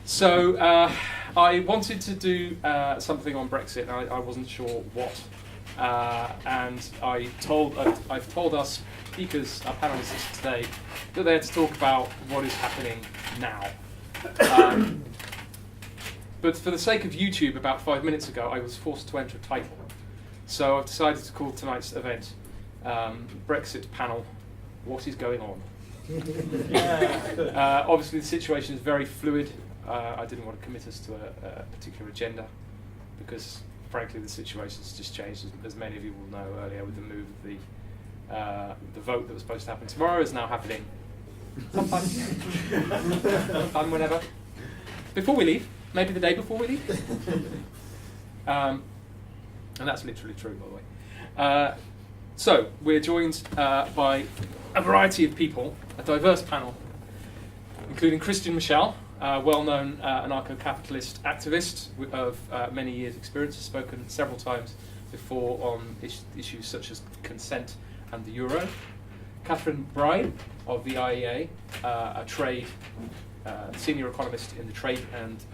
So I wanted to do something on Brexit. I wasn't sure what, and I've told our speakers, our panelists today, that they're to talk about what is happening now. But for the sake of YouTube, about 5 minutes ago, I was forced to enter a title. So I've decided to call tonight's event Brexit Panel, What is Going On? Obviously the situation is very fluid. I didn't want to commit us to a particular agenda because, frankly, the situation's just changed, as many of you will know earlier with the move of the vote that was supposed to happen tomorrow is now happening sometime, whenever. Before we leave, maybe the day before we leave. And that's literally true, by the way. So we're joined by a variety of people, a diverse panel, including Christian Michel, well-known anarcho-capitalist activist of many years' experience, has spoken several times before on issues such as consent and the euro. McBride of the IEA, a trade senior economist in the trade and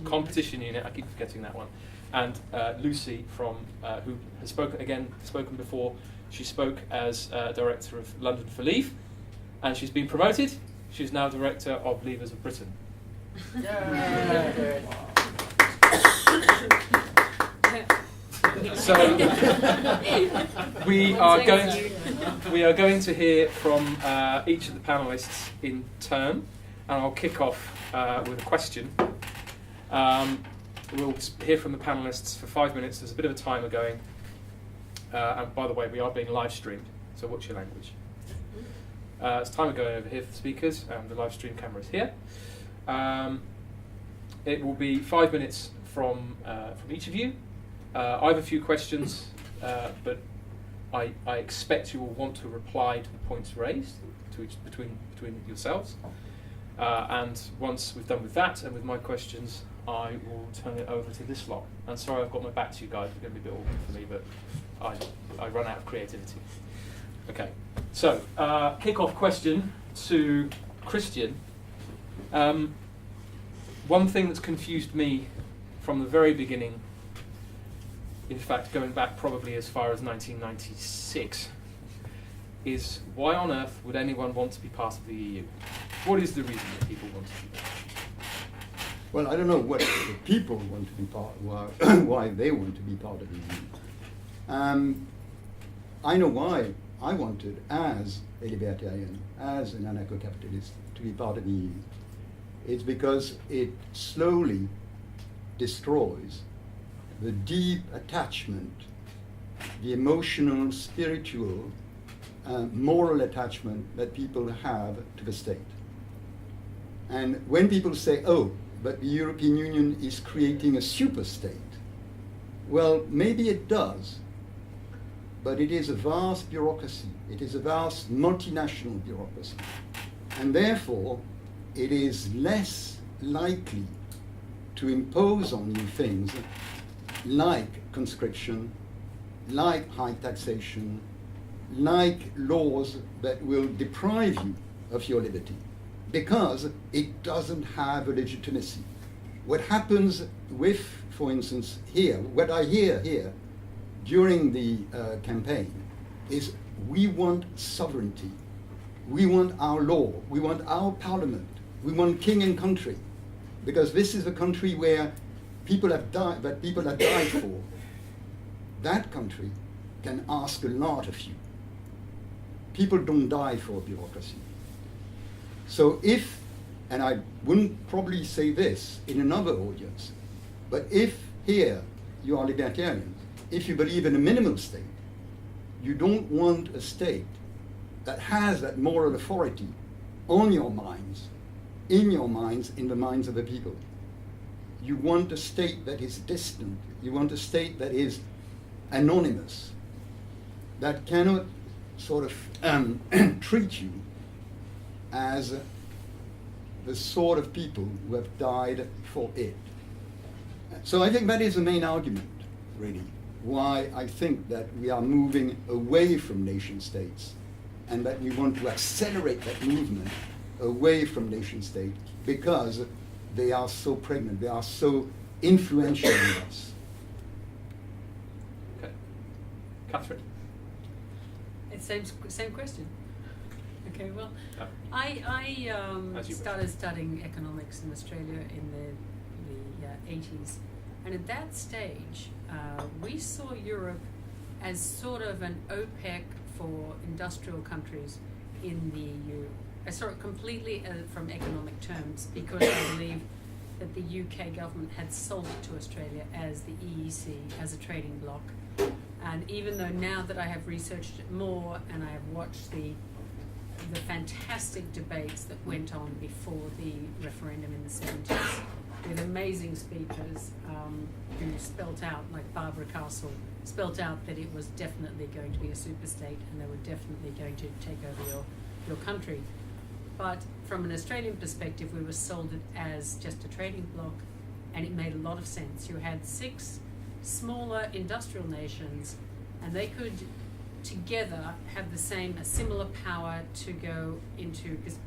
competition unit. I keep forgetting that one. And Lucy from who has spoken before. She spoke as director of London for Leave, and she's been promoted. She's now director of Leavers of Britain. So we are going to hear from each of the panelists in turn, and I'll kick off with a question. We'll hear from the panelists for 5 minutes. There's a bit of a timer going. And by the way, we are being live streamed, so watch your language. It's timer going over here for the speakers, and the live stream camera is here. It will be 5 minutes from each of you. I have a few questions, but I expect you will want to reply to the points raised between yourselves. And once we've done with that and with my questions, I will turn it over to this lot. And sorry I've got my back to you guys, it's going to be a bit awkward for me, but I run out of creativity. Okay, so kick-off question to Christian. One thing that's confused me from the very beginning, in fact going back probably as far as 1996, is why on earth would anyone want to be part of the EU? What is the reason that people want to be there? Well, I don't know what the people want to be why they want to be part of the EU. I know why I wanted, as a libertarian, as an anarcho-capitalist, to be part of the EU. It's because it slowly destroys the deep attachment, the emotional, spiritual, moral attachment that people have to the state. And when people say, oh, but the European Union is creating a super state, well, maybe it does, but it is a vast bureaucracy. It is a vast multinational bureaucracy. And therefore, it is less likely to impose on you things like conscription, like high taxation, like laws that will deprive you of your liberty, because it doesn't have a legitimacy. What happens with, for instance, here, what I hear here during the campaign is we want sovereignty, we want our law, we want our parliament, we want king and country, because this is a country where people have died, that people have died for. That country can ask a lot of you. People don't die for bureaucracy. So if, and I wouldn't probably say this in another audience, but if here you are libertarians, if you believe in a minimal state, you don't want a state that has that moral authority on your minds, in your minds, in the minds of the people. You want a state that is distant. You want a state that is anonymous, that cannot sort of treat you as the sort of people who have died for it. So I think that is the main argument, really, why I think that we are moving away from nation states and that we want to accelerate that movement away from nation state because they are so pregnant, they are so influential in us. Okay. Catherine? It's same question. Okay, well, Oh. I As you wish. started studying economics in Australia in the 80s, and at that stage, we saw Europe as sort of an OPEC for industrial countries in the EU. I saw it completely from economic terms because I believe that the UK government had sold it to Australia as the EEC, as a trading bloc. And even though now that I have researched it more and I have watched the fantastic debates that went on before the referendum in the 70s, with amazing speakers who spelt out, like Barbara Castle, spelt out that it was definitely going to be a super state and they were definitely going to take over your country. But from an Australian perspective, we were sold it as just a trading bloc, and it made a lot of sense. You had 6 smaller industrial nations, and they could together have a similar power to go into, because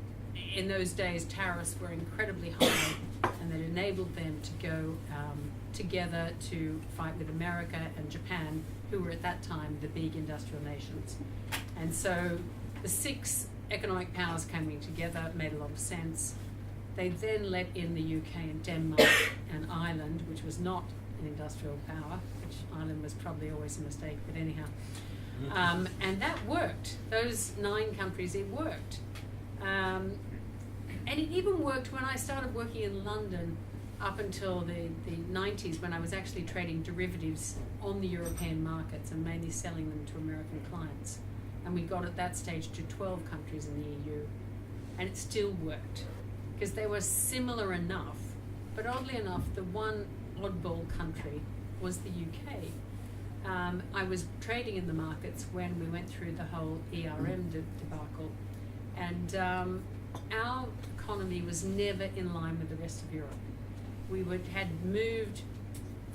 in those days tariffs were incredibly high, and that enabled them to go together to fight with America and Japan, who were at that time the big industrial nations. And so the 6 economic powers coming together made a lot of sense. They then let in the UK and Denmark and Ireland, which was not an industrial power, which Ireland was probably always a mistake, but anyhow. And that worked. Those 9 countries, it worked. And it even worked when I started working in London up until the 90s, when I was actually trading derivatives on the European markets and mainly selling them to American clients. And we got at that stage to 12 countries in the EU. And it still worked, because they were similar enough. But oddly enough, the one oddball country was the UK. I was trading in the markets when we went through the whole ERM debacle. And our economy was never in line with the rest of Europe. We had moved,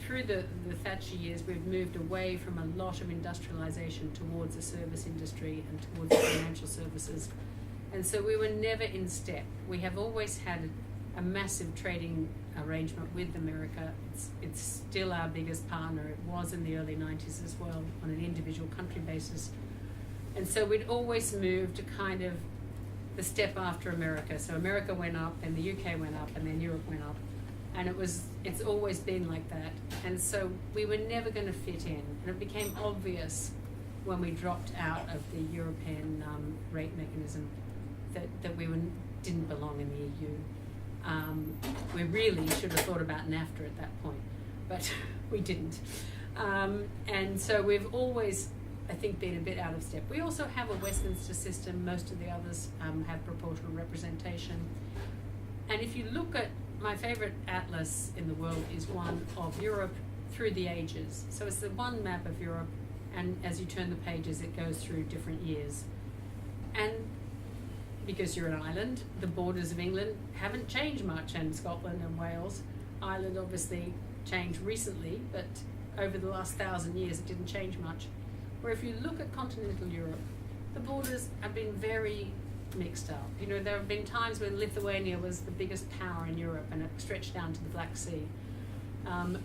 through the Thatcher years, we've moved away from a lot of industrialization towards the service industry and towards financial services. And so we were never in step. We have always had a massive trading arrangement with America. It's still our biggest partner. It was in the early 90s as well, on an individual country basis. And so we'd always moved to kind of the step after America. So America went up, and the UK went up, and then Europe went up. And it's always been like that. And so we were never going to fit in. And it became obvious when we dropped out of the European rate mechanism that we didn't belong in the EU. We really should have thought about NAFTA at that point, but we didn't. And so we've always, I think, been a bit out of step. We also have a Westminster system. Most of the others have proportional representation. And if you look at, my favorite atlas in the world is one of Europe through the ages. So it's the one map of Europe, and as you turn the pages, it goes through different years. And because you're an island, the borders of England haven't changed much, and Scotland and Wales. Ireland obviously changed recently, but over the last 1,000 years it didn't change much. Where if you look at continental Europe, the borders have been very mixed up. You know, there have been times when Lithuania was the biggest power in Europe and it stretched down to the Black Sea.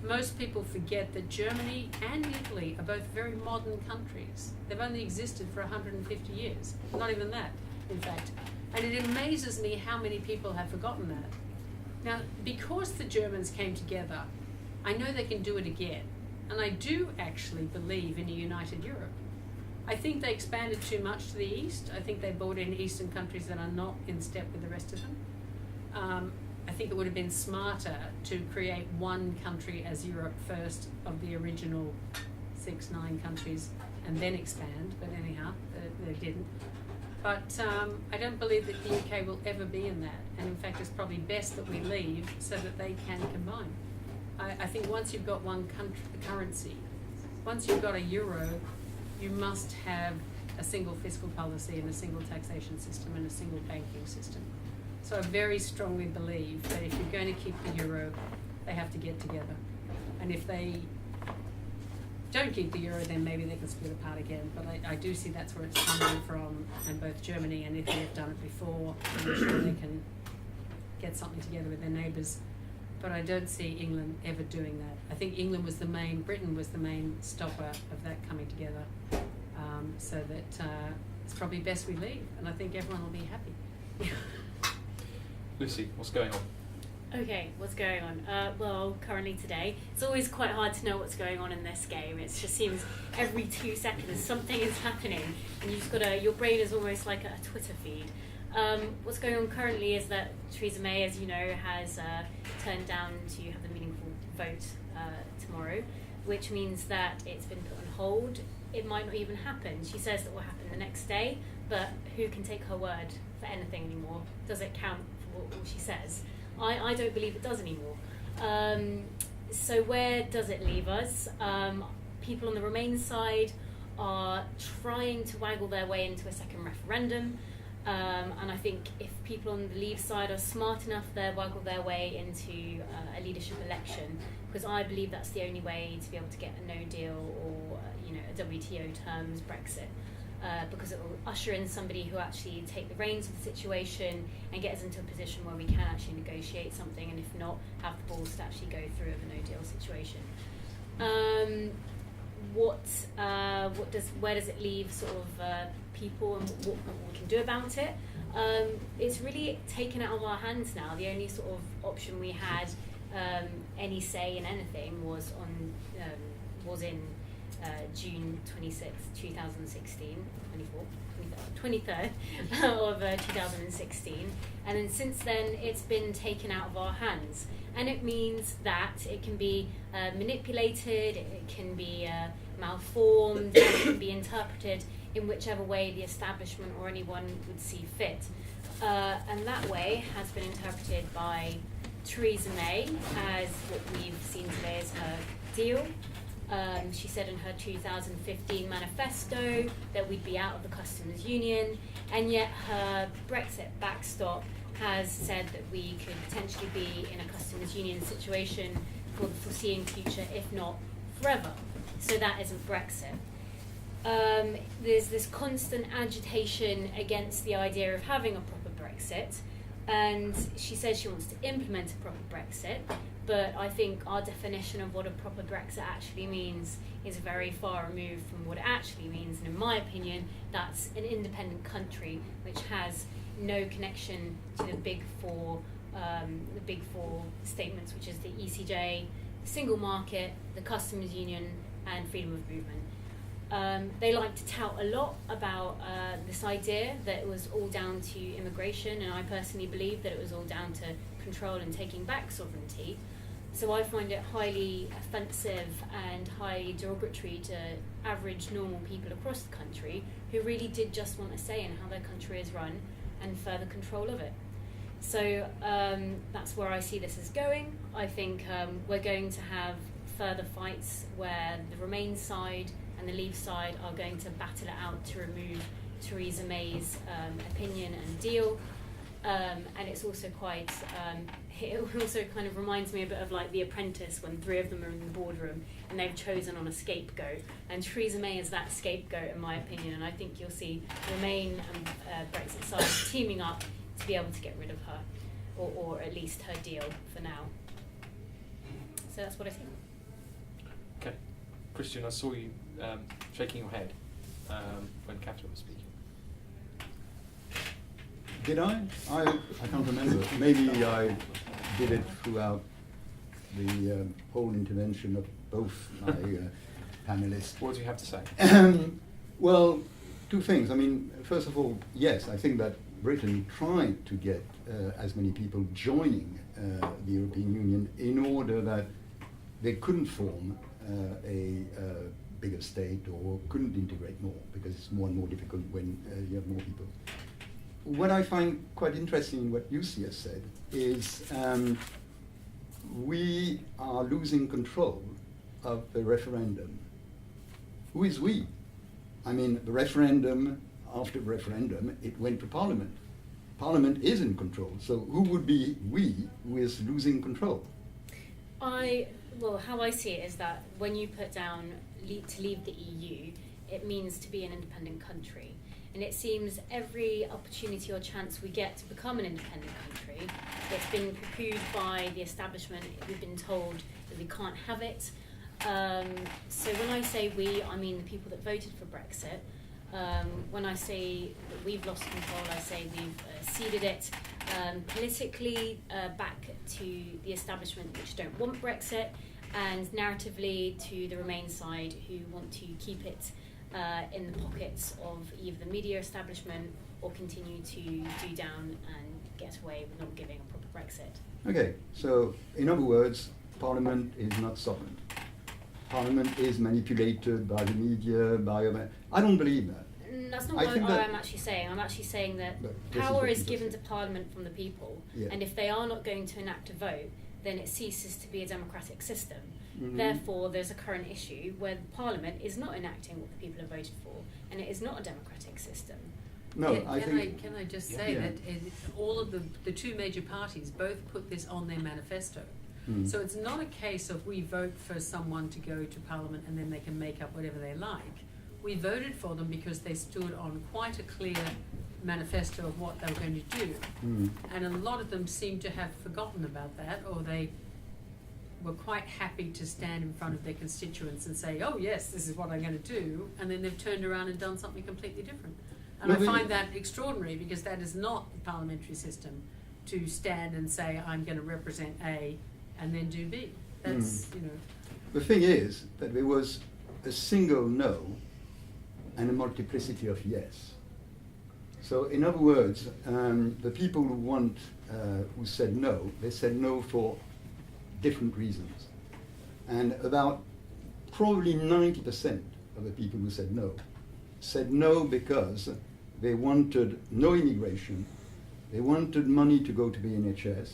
Most people forget that Germany and Italy are both very modern countries. They've only existed for 150 years, not even that, in fact. And it amazes me how many people have forgotten that. Now, because the Germans came together, I know they can do it again. And I do actually believe in a united Europe. I think they expanded too much to the east. I think they brought in eastern countries that are not in step with the rest of them. I think it would have been smarter to create one country as Europe first of the original 6-9 countries and then expand, but anyhow, they didn't. But I don't believe that the UK will ever be in that. And in fact, it's probably best that we leave so that they can combine. I think once you've got one currency, once you've got a euro, you must have a single fiscal policy and a single taxation system and a single banking system. So I very strongly believe that if you're going to keep the euro, they have to get together. And if they don't keep the euro, then maybe they can split apart again. But I do see that's where it's coming from, and both Germany and Italy have done it before. I'm sure they can get something together with their neighbours. But I don't see England ever doing that. I think Britain was the main stopper of that coming together. So that it's probably best we leave, and I think everyone will be happy. Lucy, what's going on? Okay, what's going on? Well, currently today, it's always quite hard to know what's going on in this game. It just seems every 2 seconds something is happening, and you just gotta. Your brain is almost like a Twitter feed. What's going on currently is that Theresa May, as you know, has turned down to have the meaningful vote tomorrow, which means that it's been put on hold. It might not even happen. She says that will happen the next day, but who can take her word for anything anymore? Does it count for what she says? I don't believe it does anymore. So where does it leave us? People on the Remain side are trying to waggle their way into a second referendum. And I think if people on the Leave side are smart enough, they'll waggle their way into a leadership election, because I believe that's the only way to be able to get a no deal or a WTO terms Brexit, because it will usher in somebody who actually take the reins of the situation and get us into a position where we can actually negotiate something, and if not, have the balls to actually go through of a no deal situation. Where does it leave sort of people, and what we can do about it? It's really taken out of our hands now. The only sort of option we had any say in anything was in June 26th, 2016, 23rd of 2016, and then since then it's been taken out of our hands, and it means that it can be manipulated, it can be malformed, it can be interpreted in whichever way the establishment or anyone would see fit, and that way has been interpreted by Theresa May as what we've seen today as her deal. She said in her 2015 manifesto that we'd be out of the customs union, and yet her Brexit backstop has said that we could potentially be in a customs union situation for the foreseeing future, if not forever. So that isn't Brexit. There's this constant agitation against the idea of having a proper Brexit, and she says she wants to implement a proper Brexit, but I think our definition of what a proper Brexit actually means is very far removed from what it actually means, and in my opinion, that's an independent country which has no connection to the big four statements, which is the ECJ, the single market, the customs union, and freedom of movement. They like to tout a lot about this idea that it was all down to immigration, and I personally believe that it was all down to control and taking back sovereignty. So I find it highly offensive and highly derogatory to average normal people across the country who really did just want a say in how their country is run and further control of it. So that's where I see this as going. I think we're going to have further fights where the Remain side and the Leave side are going to battle it out to remove Theresa May's opinion and deal. And it's also quite, it also kind of reminds me a bit of like The Apprentice, when 3 of them are in the boardroom and they've chosen on a scapegoat. And Theresa May is that scapegoat, in my opinion, and I think you'll see Remain and Brexit side teaming up to be able to get rid of her, or at least her deal for now. So that's what I think. Okay. Christian, I saw you shaking your head when Catherine was speaking. Did I? I can't remember. Maybe I did it throughout the whole intervention of both my panelists. What do you have to say? Well, 2 things. I mean, first of all, yes, I think that Britain tried to get as many people joining the European Union in order that they couldn't form a bigger state or couldn't integrate more, because it's more and more difficult when you have more people. What I find quite interesting in what Lucy has said is we are losing control of the referendum. Who is we? I mean, the referendum, after the referendum, it went to Parliament. Parliament is in control, so who would be we who is losing control? How I see it is that when you put down to leave the EU, it means to be an independent country. And it seems every opportunity or chance we get to become an independent country, it's been poo-pooed by the establishment. We've been told that we can't have it. So when I say we, I mean the people that voted for Brexit. When I say that we've lost control, I say we've ceded it politically back to the establishment which don't want Brexit, and narratively to the Remain side who want to keep it in the pockets of either the media establishment or continue to do down and get away with not giving a proper Brexit. Okay, so in other words, Parliament is not sovereign. Parliament is manipulated by the media, I don't believe that. That's not I what think that- I'm actually saying. I'm actually saying that But this is power what is you just given to said. Parliament from the people, Yeah. and if they are not going to enact a vote, then it ceases to be a democratic system. Mhm. Therefore, there's a current issue where Parliament is not enacting what the people have voted for, and it is not a democratic system. No, Can I just say Yeah. that all of the two major parties both put this on their manifesto. Mm. So it's not a case of we vote for someone to go to Parliament and then they can make up whatever they like. We voted for them because they stood on quite a clear manifesto of what they were going to do. Mm. And a lot of them seem to have forgotten about that, or they were quite happy to stand in front of their constituents and say, oh yes, this is what I'm going to do, and then they've turned around and done something completely different. And No, I but- find that extraordinary, because that is not the parliamentary system, to stand and say, I'm going to represent A and then do B. That's, you know. The thing is that there was a single no and a multiplicity of yes. So in other words, the people who said no, they said no for different reasons. And about probably 90% of the people who said no because they wanted no immigration, they wanted money to go to the NHS,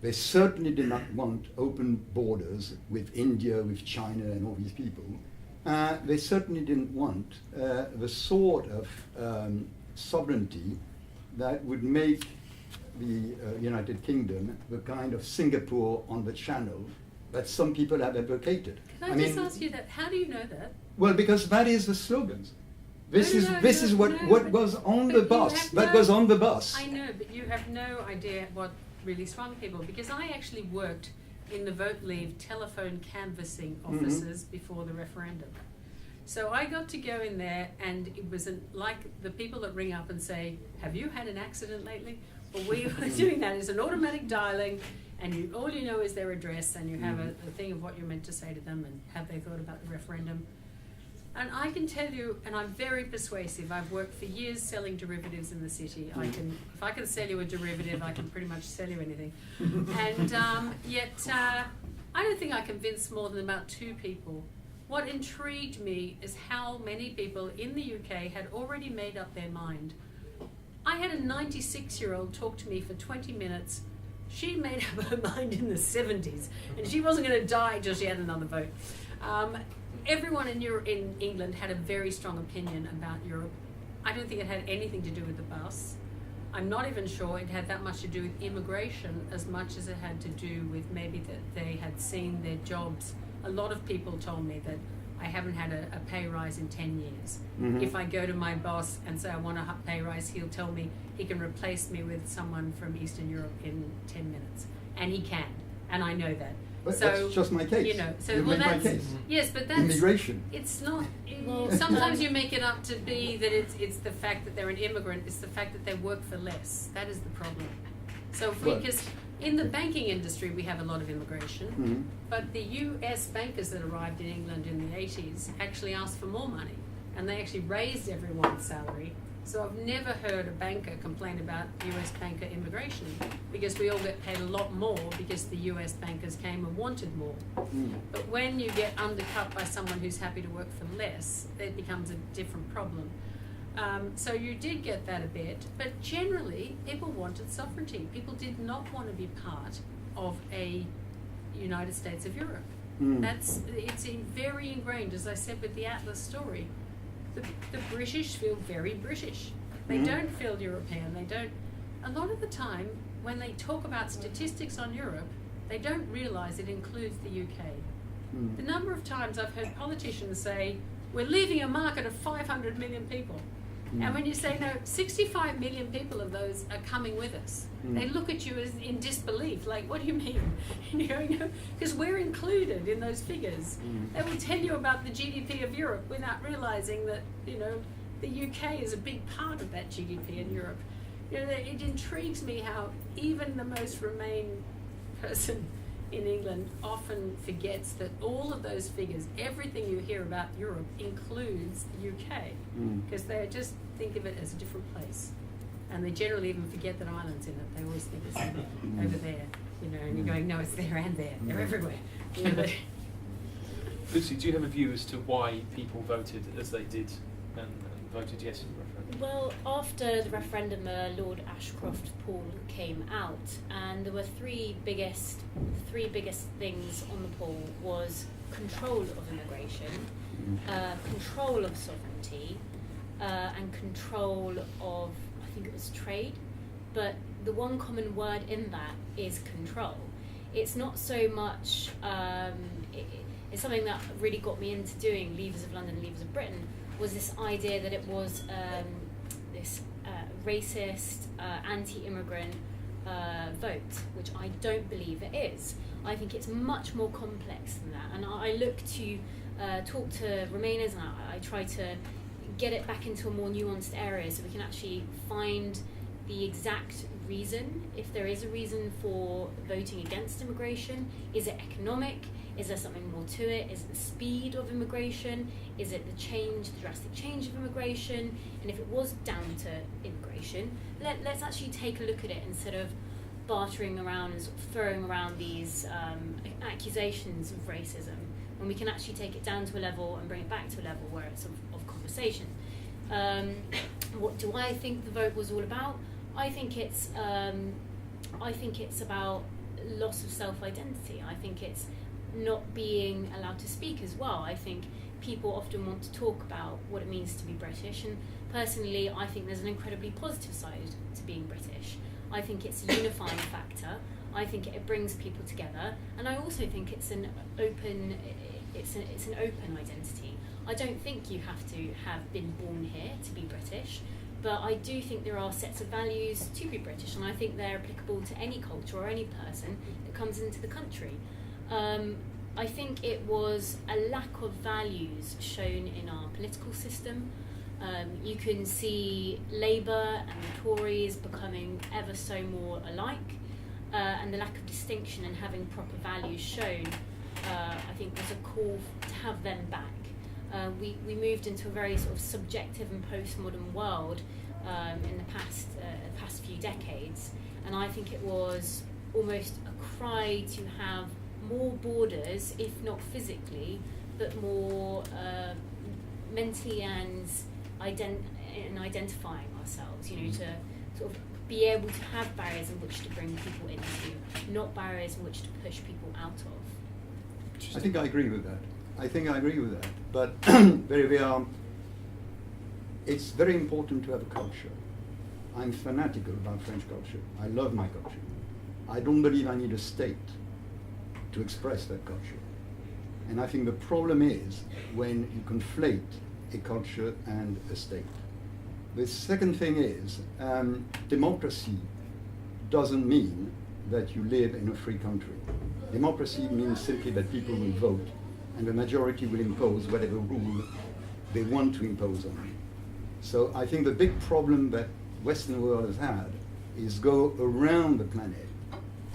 they certainly did not want open borders with India, with China and all these people. They certainly didn't want the sort of sovereignty that would make the United Kingdom the kind of Singapore on the Channel that some people have advocated. Can I just ask you that? How do you know that? Well, because that is the slogans. This is what but was on but the you bus. have That no- was on the bus. I know, but you have no idea what really swung people, because I actually worked in the Vote Leave telephone canvassing offices before the referendum. So I got to go in there, and it wasn't like the people that ring up and say, have you had an accident lately? Well, we were doing that. It's an automatic dialing, and all you know is their address, and you have a thing of what you're meant to say to them, and have they thought about the referendum. And I can tell you, and I'm very persuasive, I've worked for years selling derivatives in the city. If I can sell you a derivative, I can pretty much sell you anything. And yet, I don't think I convinced more than about 2 people. What intrigued me is how many people in the UK had already made up their mind. I had a 96-year-old talk to me for 20 minutes. She made up her mind in the 70s, and she wasn't going to die till she had another vote. Everyone in England had a very strong opinion about Europe. I don't think it had anything to do with the bus. I'm not even sure it had that much to do with immigration as much as it had to do with maybe that they had seen their jobs. A lot of people told me that I haven't had a pay rise in 10 years. If I go to my boss and say I want a pay rise, he'll tell me he can replace me with someone from Eastern Europe in 10 minutes. And he can, and I know that. But So, that's just my case. You know, so you well, made my that's case. yes, but that's Immigration. It's not. Well, Sometimes you make it up to be that it's the fact that they're an immigrant. It's the fact that they work for less. That is the problem. So Well, because in the banking industry we have a lot of immigration, but the U.S. bankers that arrived in England in the 80s actually asked for more money, and they actually raised everyone's salary. So I've never heard a banker complain about US banker immigration, because we all get paid a lot more because the US bankers came and wanted more. But when you get undercut by someone who's happy to work for less, it becomes a different problem. So you did get that a bit, but generally people wanted sovereignty. People did not want to be part of a United States of Europe. It's very ingrained, as I said with the Atlas story. The British feel very British. They don't feel European. They don't. A lot of the time, when they talk about statistics on Europe, they don't realise it includes the UK. Mm. The number of times I've heard politicians say, we're leaving a market of 500 million people. Mm. And when you say, no, 65 million people of those are coming with us, Mm. they look at you as in disbelief, like, what do you mean? Because we're included in those figures. Mm. They will tell you about the GDP of Europe without realising that, the UK is a big part of that GDP in Europe. It intrigues me how even the most Remain person in England often forgets that all of those figures, everything you hear about Europe includes the UK, because they just think of it as a different place. And they generally even forget that Ireland's in it. They always think it's over there, and you're going, no, it's there and there. They're everywhere. Lucy, do you have a view as to why people voted as they did and voted yes in the referendum? Well, after the referendum, Lord Ashcroft poll came out, and there were three biggest things on the poll was control of immigration, control of sovereignty, and control of, I think it was trade. But the one common word in that is control. It's not so much, it's something that really got me into doing Leavers of London, Leavers of Britain, was this idea that it was this racist, anti-immigrant vote, which I don't believe it is. I think it's much more complex than that. And I look to talk to Remainers, and I try to get it back into a more nuanced area so we can actually find the exact reason, if there is a reason for voting against immigration. Is it economic? Is there something more to it? Is it the speed of immigration? Is it the drastic change of immigration? And if it was down to immigration, let's actually take a look at it instead of bartering around and sort of throwing around these accusations of racism, when we can actually take it down to a level and bring it back to a level where it's of conversation. What do I think the vote was all about? I think it's about loss of self-identity. I think it's not being allowed to speak as well. I think people often want to talk about what it means to be British, and personally I think there's an incredibly positive side to being British. I think it's a unifying factor. I think it brings people together, and I also think it's an open identity. I don't think you have to have been born here to be British, but I do think there are sets of values to be British, and I think they're applicable to any culture or any person that comes into the country. I think it was a lack of values shown in our political system. You can see Labour and the Tories becoming ever so more alike, and the lack of distinction and having proper values shown, I think, was a call to have them back. We moved into a very sort of subjective and postmodern world in the past few decades, and I think it was almost a cry to have more borders, if not physically, but more mentally and identifying ourselves, to sort of be able to have barriers in which to bring people into, not barriers in which to push people out of. I think I agree with that. But it's very important to have a culture. I'm fanatical about French culture. I love my culture. I don't believe I need a state to express that culture. And I think the problem is when you conflate a culture and a state. The second thing is, democracy doesn't mean that you live in a free country. Democracy means simply that people will vote, and the majority will impose whatever rule they want to impose on you. So I think the big problem that Western world has had is go around the planet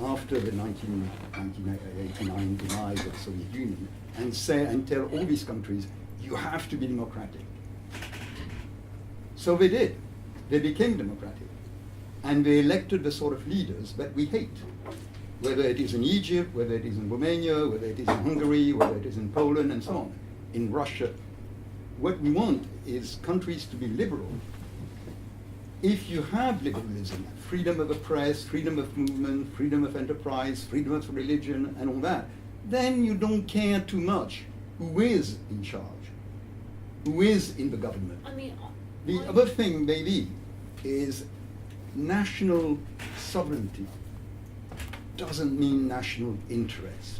after the 1989 demise of the Soviet Union and tell all these countries, you have to be democratic. So they did. They became democratic. And they elected the sort of leaders that we hate. Whether it is in Egypt, whether it is in Romania, whether it is in Hungary, whether it is in Poland, and so on, in Russia. What we want is countries to be liberal. If you have liberalism, freedom of the press, freedom of movement, freedom of enterprise, freedom of religion, and all that, then you don't care too much who is in charge, who is in the government. The other thing, maybe, is national sovereignty doesn't mean national interest.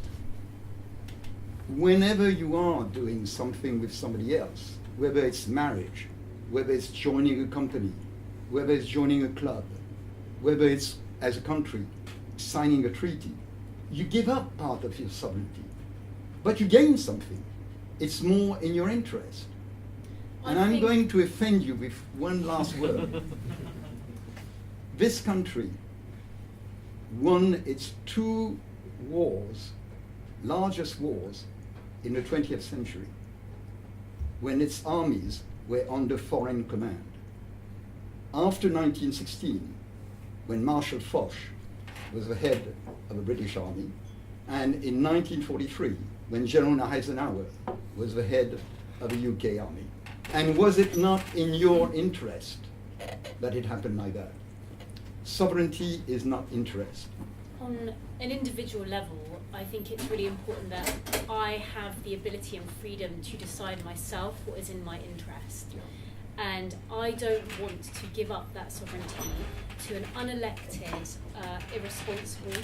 Whenever you are doing something with somebody else, whether it's marriage, whether it's joining a company, whether it's joining a club, whether it's, as a country, signing a treaty, you give up part of your sovereignty, but you gain something. It's more in your interest. And I'm going to offend you with one last word. This country won its 2 wars, largest wars, in the 20th century, when its armies were under foreign command. After 1916, when Marshal Foch was the head of the British Army, and in 1943, when General Eisenhower was the head of the UK Army. And was it not in your interest that it happened like that? Sovereignty is not interest. On an individual level, I think it's really important that I have the ability and freedom to decide myself what is in my interest. And I don't want to give up that sovereignty to an unelected, irresponsible,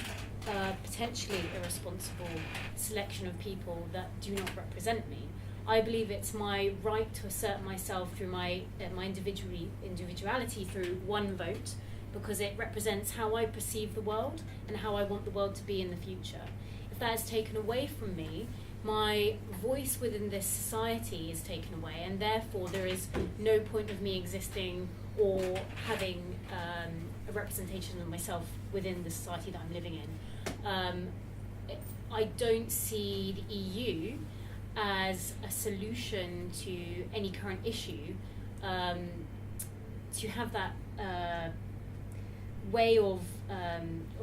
potentially irresponsible selection of people that do not represent me. I believe it's my right to assert myself through my individuality through one vote, because it represents how I perceive the world and how I want the world to be in the future. If that is taken away from me, my voice within this society is taken away, and therefore there is no point of me existing or having a representation of myself within the society that I'm living in. I don't see the EU as a solution to any current issue, to have that way of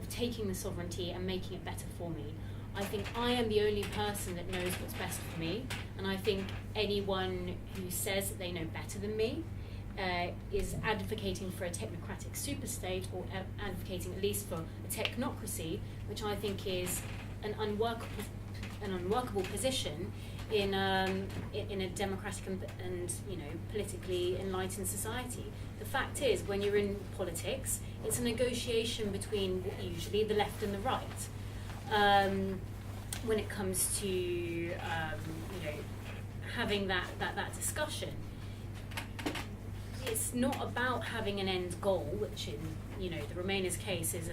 taking the sovereignty and making it better for me. I think I am the only person that knows what's best for me, and I think anyone who says that they know better than me is advocating for a technocratic superstate, or advocating at least for a technocracy, which I think is an unworkable position in a democratic and politically enlightened society. The fact is, when you're in politics, it's a negotiation between usually the left and the right. When it comes to having that discussion, it's not about having an end goal, which in the Remainers' case is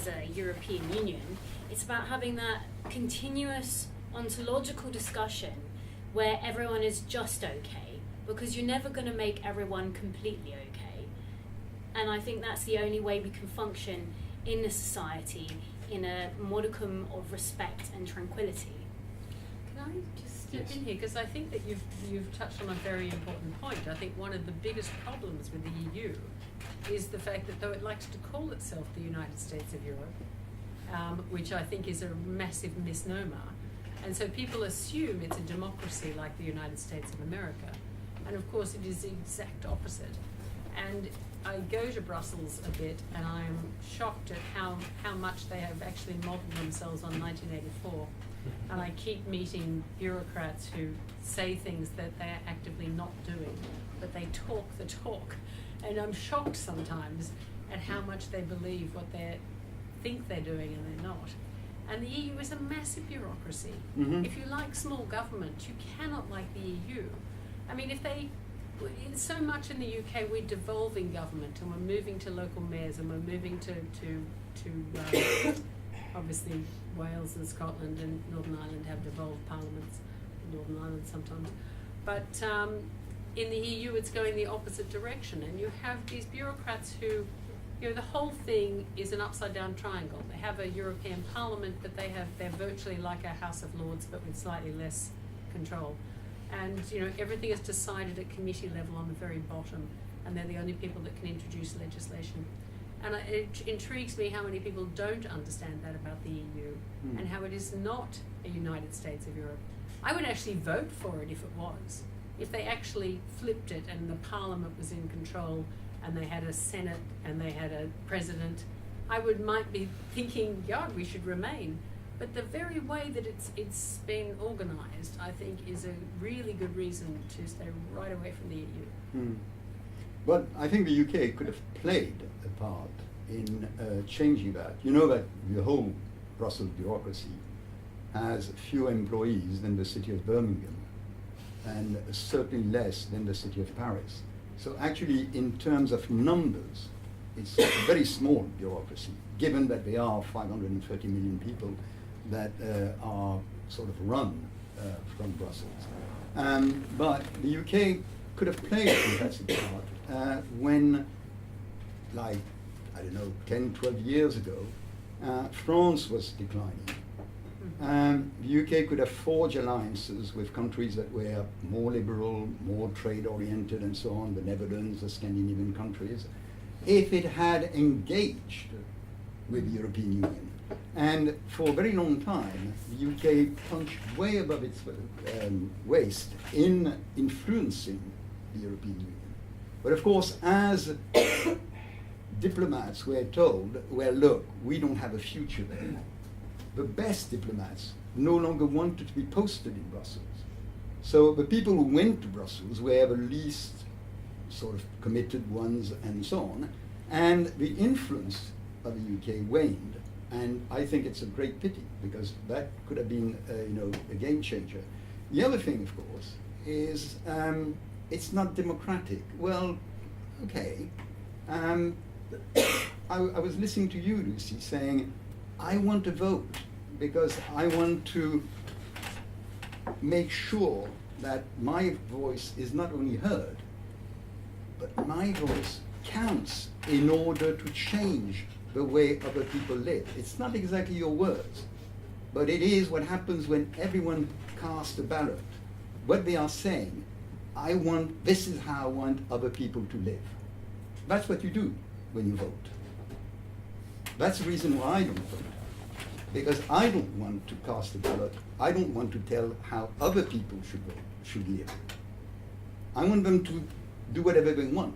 a European Union. It's about having that continuous ontological discussion where everyone is just okay, because you're never going to make everyone completely okay. And I think that's the only way we can function in a society in a modicum of respect and tranquility. Can I just step Yes. in here? Because I think that you've touched on a very important point. I think one of the biggest problems with the EU is the fact that though it likes to call itself the United States of Europe, which I think is a massive misnomer, and so people assume it's a democracy like the United States of America, and of course it is the exact opposite. And I go to Brussels a bit, and I'm shocked at how much they have actually modelled themselves on 1984. And I keep meeting bureaucrats who say things that they're actively not doing, but they talk the talk. And I'm shocked sometimes at how much they believe what they think they're doing and they're not. And the EU is a massive bureaucracy. Mm-hmm. If you like small government, you cannot like the EU. I mean, so much in the UK we're devolving government, and we're moving to local mayors, and we're moving to obviously Wales and Scotland and Northern Ireland have devolved parliaments, Northern Ireland sometimes, but in the EU it's going the opposite direction, and you have these bureaucrats who, the whole thing is an upside down triangle. They have a European Parliament, but they're virtually like a House of Lords, but with slightly less control. And everything is decided at committee level on the very bottom, and they're the only people that can introduce legislation. And it intrigues me how many people don't understand that about the EU, and how it is not a United States of Europe. I would actually vote for it if it was. If they actually flipped it and the Parliament was in control and they had a Senate and they had a president, I might be thinking, God, we should remain. But the very way that it's been organised, I think, is a really good reason to stay right away from the EU. But I think the UK could have played a part in changing that. You know that the whole Brussels bureaucracy has fewer employees than the city of Birmingham, and certainly less than the city of Paris. So actually, in terms of numbers, it's a very small bureaucracy, given that there are 530 million people that are sort of run from Brussels. But the UK could have played a fantastic part when, like, I don't know, 10, 12 years ago, France was declining. The UK could have forged alliances with countries that were more liberal, more trade-oriented and so on, the Netherlands, the Scandinavian countries, if it had engaged with the European Union. And for a very long time, the UK punched way above its waist in influencing the European Union. But of course, as diplomats were told, well, look, we don't have a future there. The best diplomats no longer wanted to be posted in Brussels. So the people who went to Brussels were the least sort of committed ones and so on. And the influence of the UK waned. And I think it's a great pity, because that could have been a game changer. The other thing, of course, is it's not democratic. Well, okay. I was listening to you, Lucy, saying, I want to vote because I want to make sure that my voice is not only heard, but my voice counts in order to change the way other people live. It's not exactly your words, but it is what happens when everyone casts a ballot. What they are saying, this is how I want other people to live. That's what you do when you vote. That's the reason why I don't vote. Because I don't want to cast a ballot. I don't want to tell how other people should live. I want them to do whatever they want.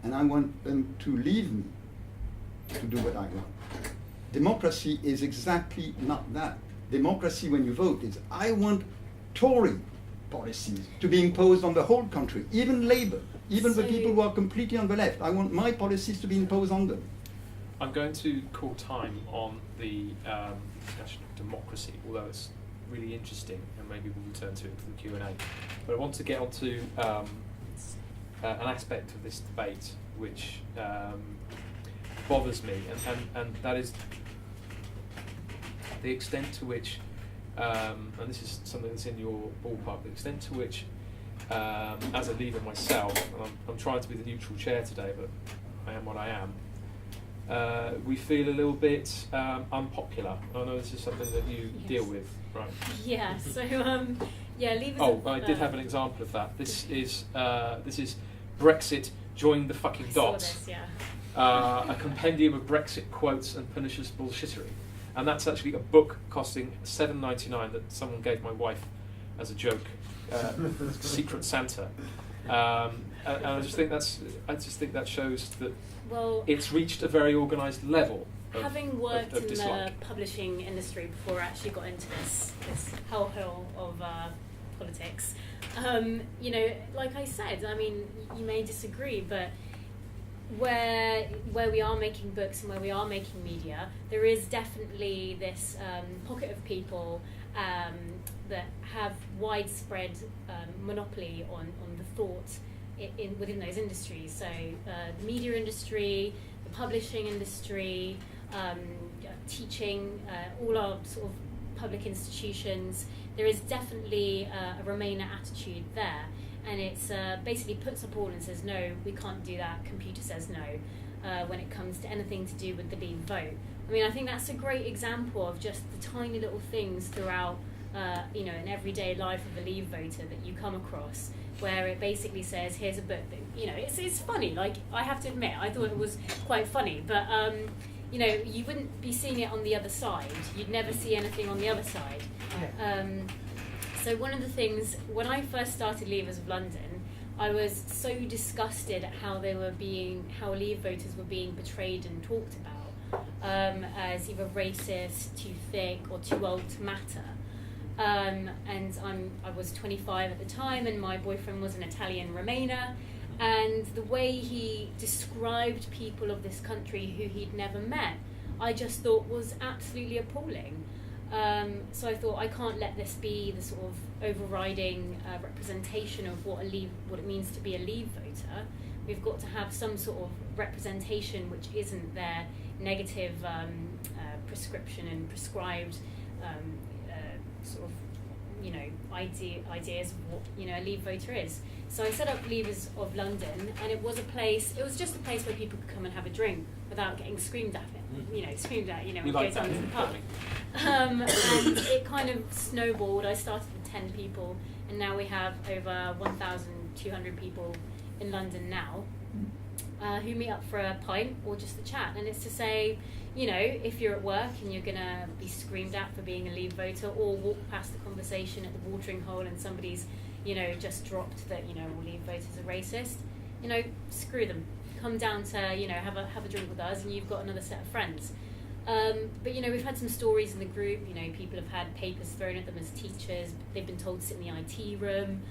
And I want them to leave me to do what I want. Democracy is exactly not that. Democracy, when you vote, is I want Tory policies to be imposed on the whole country, even Labour, even the people who are completely on the left. I want my policies to be imposed on them. I'm going to call time on the discussion of democracy, although it's really interesting, and maybe we'll return to it for the Q&A. But I want to get onto an aspect of this debate which bothers me, and that is the extent to which, and this is something that's in your ballpark, the extent to which, as a leader myself, and I'm trying to be the neutral chair today, but I am what I am, we feel a little bit unpopular. I know this is something that you deal with, right? Yeah, so, leavers... Oh, I did have an example of that. This is Brexit, join the fucking dots. I saw this, yeah. A compendium of Brexit quotes and pernicious bullshittery. And that's actually a book costing $7.99 that someone gave my wife as a joke, Secret Santa. And I just think that shows that it's reached a very organised level. Having worked of in dislike. the publishing industry before I actually got into this hellhole of politics, like I said, I mean, you may disagree, but where we are making books and where we are making media, there is definitely this pocket of people that have widespread monopoly on the thought within those industries. So the media industry, the publishing industry, teaching, all our sort of public institutions, there is definitely a Remainer attitude there. And it's basically puts up all and says, no, we can't do that, computer says no, when it comes to anything to do with the Leave vote. I mean, I think that's a great example of just the tiny little things throughout, an everyday life of a Leave voter that you come across, where it basically says, here's a book that, it's funny. Like, I have to admit, I thought it was quite funny, but, you wouldn't be seeing it on the other side. You'd never see anything on the other side. So one of the things, when I first started Leavers of London, I was so disgusted at how Leave voters were being portrayed and talked about as either racist, too thick, or too old to matter. And I was 25 at the time, and my boyfriend was an Italian Remainer, And the way he described people of this country who he'd never met, I just thought was absolutely appalling. So I thought, I can't let this be the sort of overriding representation of what it means to be a Leave voter. We've got to have some sort of representation which isn't their negative prescription and prescribed sort of, ideas of what, a Leave voter is. So I set up Leavers of London, and it was just a place where people could come and have a drink without getting screamed at, when you go down to the pub. And it kind of snowballed. I started with 10 people, and now we have over 1,200 people in London now, who meet up for a pint or just a chat. And it's to say, if you're at work and you're going to be screamed at for being a Leave voter, or walk past the conversation at the watering hole and somebody's, just dropped that, all Leave voters are racist, screw them. Come down to, have a drink with us, and you've got another set of friends. But we've had some stories in the group. People have had papers thrown at them as teachers. They've been told to sit in the IT room.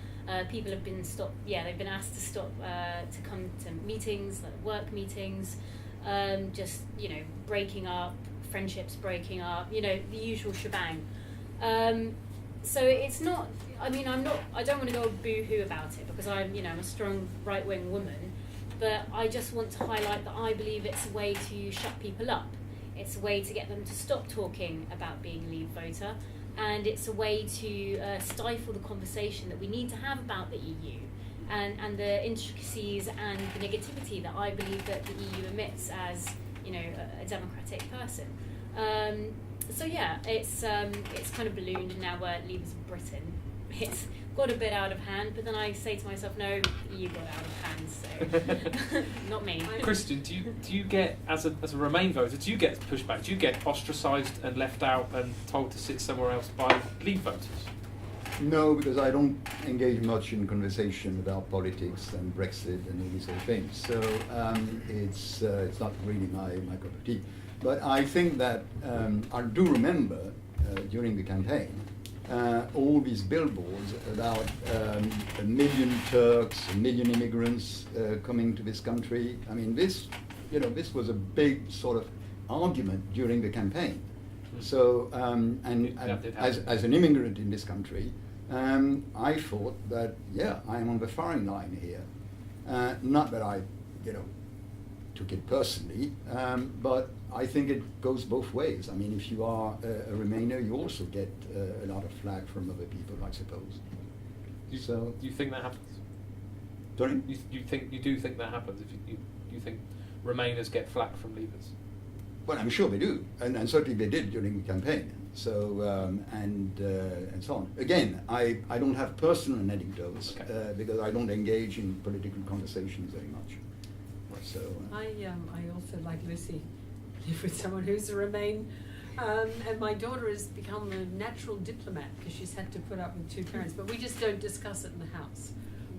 People have been stopped. Yeah, they've been asked to stop to come to meetings, like work meetings. Just breaking up, friendships breaking up. The usual shebang. So it's not. I don't want to go boo-hoo about it, because I'm a strong right-wing woman. But I just want to highlight that I believe it's a way to shut people up. It's a way to get them to stop talking about being a Leave voter, and it's a way to stifle the conversation that we need to have about the EU and the intricacies and the negativity that I believe that the EU emits as a democratic person. So yeah, it's kind of ballooned, and now we're Leavers of Britain. It's got a bit out of hand, but then I say to myself, no, you got out of hand, so not me. Christian, do you get, as a Remain voter, do you get pushback? Do you get ostracised and left out and told to sit somewhere else by Leave voters? No, because I don't engage much in conversation about politics and Brexit and all these sort of things. So it's not really my cup of tea. But I think that I do remember during the campaign all these billboards about 1 million Turks, 1 million immigrants coming to this country. I mean, this was a big sort of argument during the campaign. So, as an immigrant in this country, I thought that, I'm on the firing line here. Not that I, took it personally, but I think it goes both ways. I mean, if you are a Remainer, you also get a lot of flack from other people, I suppose. Do you think that happens? Sorry? You do think that happens? If you think Remainers get flack from Leavers? Well, I'm sure they do, and certainly they did during the campaign. So and so on. Again, I don't have personal anecdotes because I don't engage in political conversations very much. So I also, like Lucy, live with someone who's a Remain, and my daughter has become a natural diplomat because she's had to put up with two parents. But we just don't discuss it in the house.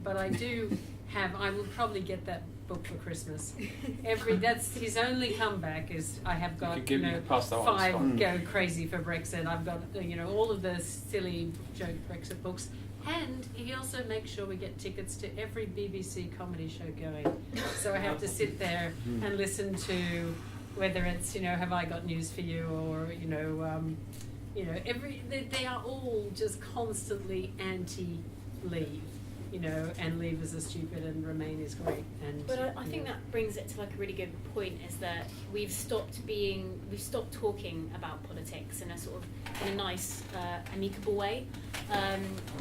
But I do have. I will probably get that book for Christmas. That's his only comeback is I have got 5 go crazy for Brexit. I've got all of the silly joke Brexit books, and he also makes sure we get tickets to every BBC comedy show going. So I have to sit there and listen to whether it's Have I Got News for You, or they are all just constantly anti-Leave. And Leavers are stupid and Remain is great. But I think that brings it to a really good point, is that we've stopped talking about politics in a nice, amicable way.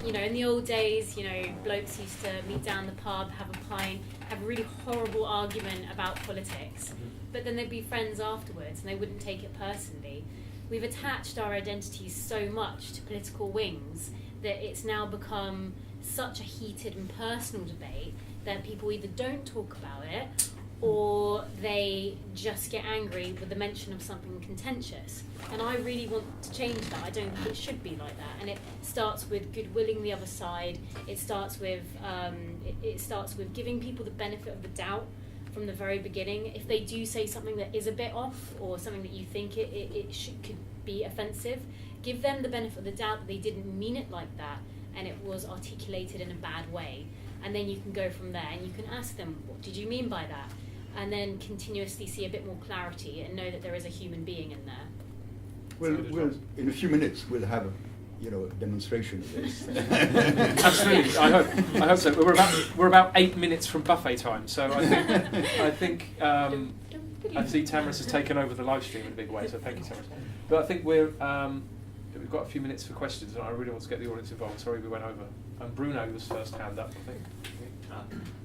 In the old days, blokes used to meet down the pub, have a pint, have a really horrible argument about politics, but then they'd be friends afterwards and they wouldn't take it personally. We've attached our identities so much to political wings that it's now become such a heated and personal debate that people either don't talk about it or they just get angry with the mention of something contentious. And I really want to change that. I don't think it should be like that. And it starts with goodwilling the other side. It starts with giving people the benefit of the doubt from the very beginning. If they do say something that is a bit off, or something that you think could be offensive, give them the benefit of the doubt that they didn't mean it like that and it was articulated in a bad way. and then you can go from there and you can ask them, what did you mean by that? And then continuously see a bit more clarity and know that there is a human being in there. Well, in a few minutes we'll have a demonstration of this. Absolutely, I hope so. We're about 8 minutes from buffet time, so I think I see Tamaris has taken over the live stream in a big way. So thank you, Tamaris. But I think we've got a few minutes for questions, and I really want to get the audience involved. Sorry we went over. And Bruno was first hand up, I think. I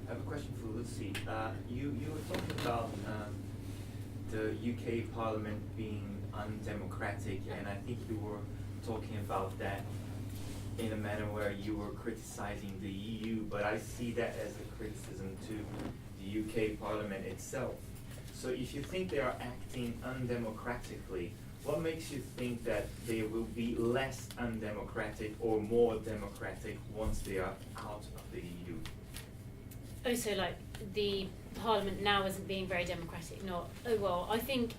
have a question for Lucy. You were talking about the UK Parliament being undemocratic, and I think you were talking about that in a manner where you were criticizing the EU, but I see that as a criticism to the UK Parliament itself. So if you think they are acting undemocratically, what makes you think that they will be less undemocratic or more democratic once they are out of the EU? Oh, so like the Parliament now isn't being very democratic, not, oh well, I think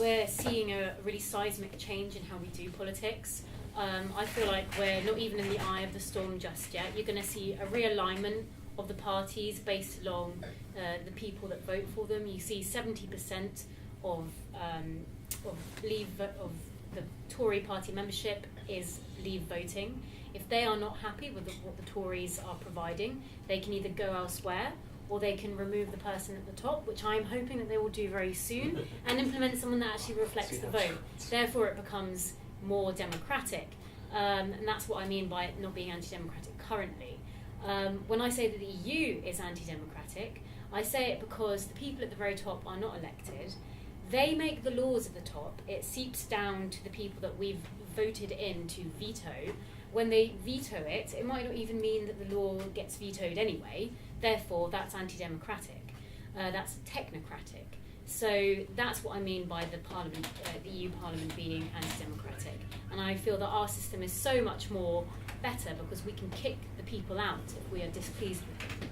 we're seeing a really seismic change in how we do politics. I feel like we're not even in the eye of the storm just yet. You're going to see a realignment of the parties based along the people that vote for them. You see 70% of the Tory party membership is Leave voting. If they are not happy with what the Tories are providing, they can either go elsewhere or they can remove the person at the top, which I'm hoping that they will do very soon, and implement someone that actually reflects the vote. Therefore, it becomes more democratic. And that's what I mean by it not being anti-democratic currently. When I say that the EU is anti-democratic, I say it because the people at the very top are not elected. They make the laws at the top. It seeps down to the people that we've voted in to veto. When they veto it, it might not even mean that the law gets vetoed anyway. Therefore, that's anti-democratic. That's technocratic. So that's what I mean by the Parliament, the EU Parliament being anti-democratic. And I feel that our system is so much more better because we can kick the people out if we are displeased with them.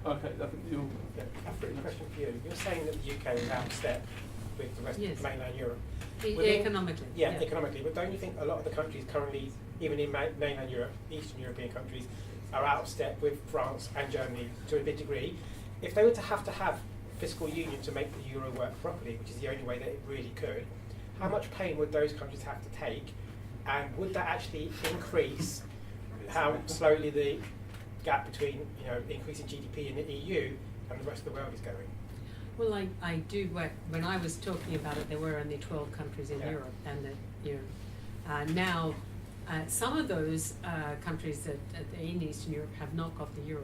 Okay, I think you'll. I've got a question for you. You're saying that the UK is out of step with the rest of mainland Europe. Economically. Yeah, economically. But don't you think a lot of the countries currently, even in mainland Europe, Eastern European countries, are out of step with France and Germany to a big degree? If they were to have fiscal union to make the euro work properly, which is the only way that it really could, how much pain would those countries have to take? And would that actually increase how slowly the gap between increasing GDP in the EU and the rest of the world is going? Well, I do. When I was talking about it, there were only 12 countries in Europe, and now some of those countries that are in Eastern Europe have not got the euro.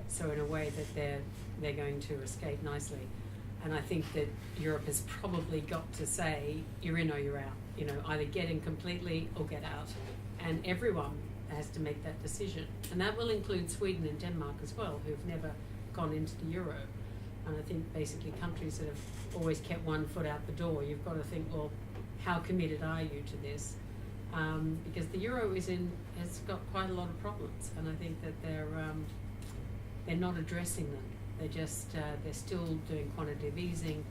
So in a way that they're going to escape nicely, and I think that Europe has probably got to say you're in or you're out. Either get in completely or get out, and everyone has to make that decision, and that will include Sweden and Denmark as well, who've never gone into the euro. And I think basically countries that have always kept one foot out the door, you've got to think, well, how committed are you to this? Because the euro has got quite a lot of problems, and I think that they're not addressing them. They're still doing quantitative easing,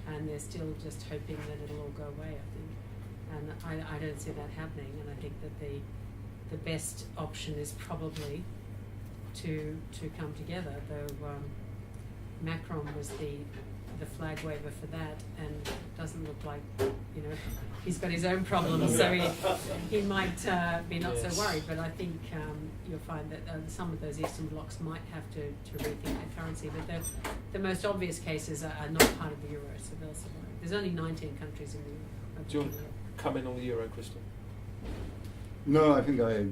and they're still just hoping that it'll all go away, I think. And I don't see that happening, and I think that the best option is probably to come together, though Macron was the flag waver for that, and it doesn't look like he's got his own problems, so he might be not so worried. But I think you'll find that some of those Eastern blocs might have to rethink their currency. But the most obvious cases are not part of the euro, so they'll survive. There's only 19 countries in the euro. Do you want to come in on the euro, Crystal? No, I think I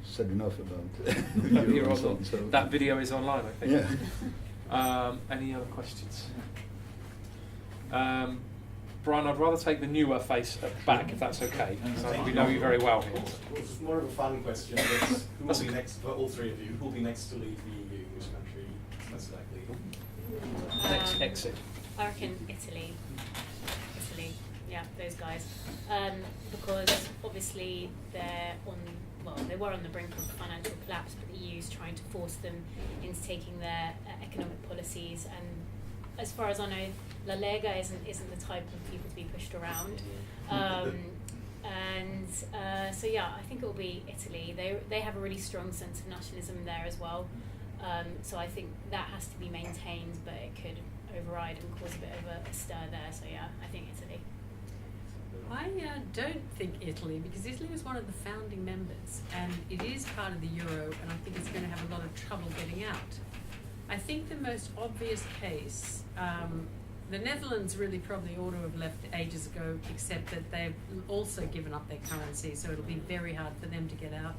said enough about the euro and so on, so. That video is online, I think. Yeah. Any other questions? Brian, I'd rather take the newer face back, if that's okay. So we know you very well here. Well, it's more of a fun question. Who will be next, for all three of you, who will be next to leave the EU? Which country most likely? Next exit. I reckon Italy. Yeah, those guys. Because obviously they were on the brink of financial collapse, but the EU is trying to force them into taking their economic policies. And as far as I know, La Lega isn't the type of people to be pushed around. And so yeah, I think it will be Italy. They have a really strong sense of nationalism there as well. So I think that has to be maintained, but it could override and cause a bit of a stir there. So yeah, I think Italy. I don't think Italy, because Italy was one of the founding members, and it is part of the euro, and I think it's going to have a lot of trouble getting out. I think the most obvious case, the Netherlands really probably ought to have left ages ago, except that they've also given up their currency, so it'll be very hard for them to get out.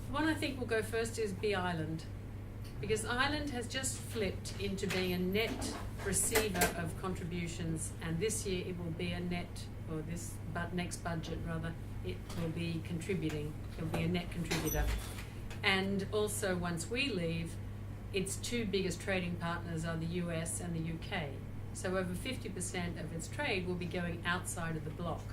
The one I think will go first is Ireland, because Ireland has just flipped into being a net receiver of contributions, and this year it will be a net, or this next budget rather, it will be contributing. It will be a net contributor. And also, once we leave, its two biggest trading partners are the US and the UK. So over 50% of its trade will be going outside of the bloc.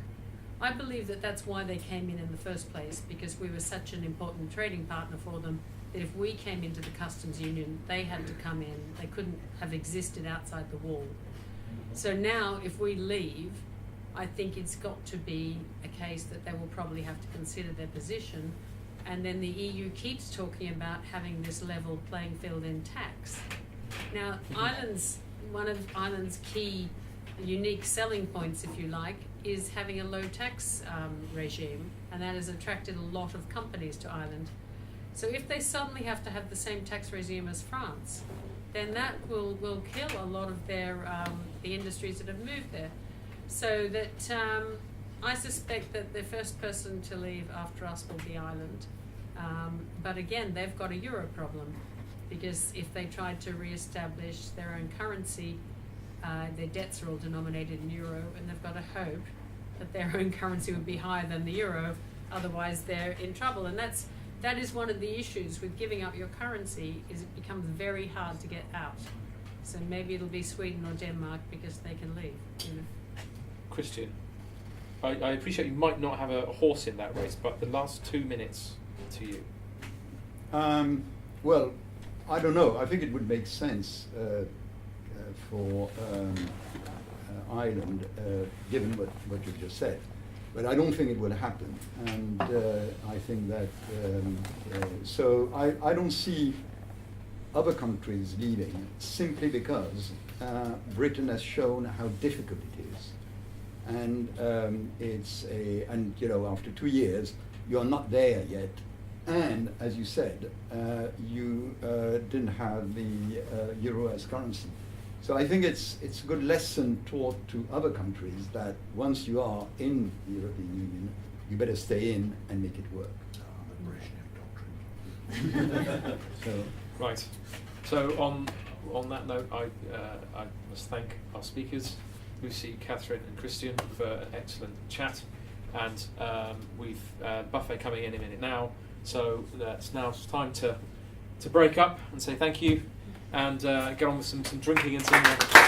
I believe that that's why they came in the first place, because we were such an important trading partner for them that if we came into the customs union, they had to come in. They couldn't have existed outside the wall. So now, if we leave, I think it's got to be a case that they will probably have to consider their position. And then the EU keeps talking about having this level playing field in tax. Now, one of Ireland's key unique selling points, if you like, is having a low tax regime, and that has attracted a lot of companies to Ireland. So if they suddenly have to have the same tax regime as France, then that will kill a lot of their the industries that have moved there. So that I suspect that the first person to leave after us will be Ireland. But again, they've got a euro problem, because if they tried to re-establish their own currency, their debts are all denominated in euro, and they've got to hope that their own currency would be higher than the euro, otherwise they're in trouble. And that is one of the issues with giving up your currency, is it becomes very hard to get out. So maybe it'll be Sweden or Denmark, because they can leave. You know. Christian, I appreciate you might not have a horse in that race, but the last 2 minutes to you. Well, I don't know. I think it would make sense for Ireland, given what you just said. But I don't think it will happen. And I think that, so I don't see other countries leaving, simply because Britain has shown how difficult it is. And and you know, after 2 years, you're not there yet. And as you said, you didn't have the euro as currency. So I think it's a good lesson taught to other countries that once you are in the European Union, you better stay in and make it work. The Brezhnev doctrine. So, Right. So on that note, I must thank our speakers, Lucy, Catherine, and Christian, for an excellent chat. And we've buffet coming in a minute now, so it's now time to break up and say thank you, and get on with some drinking and some.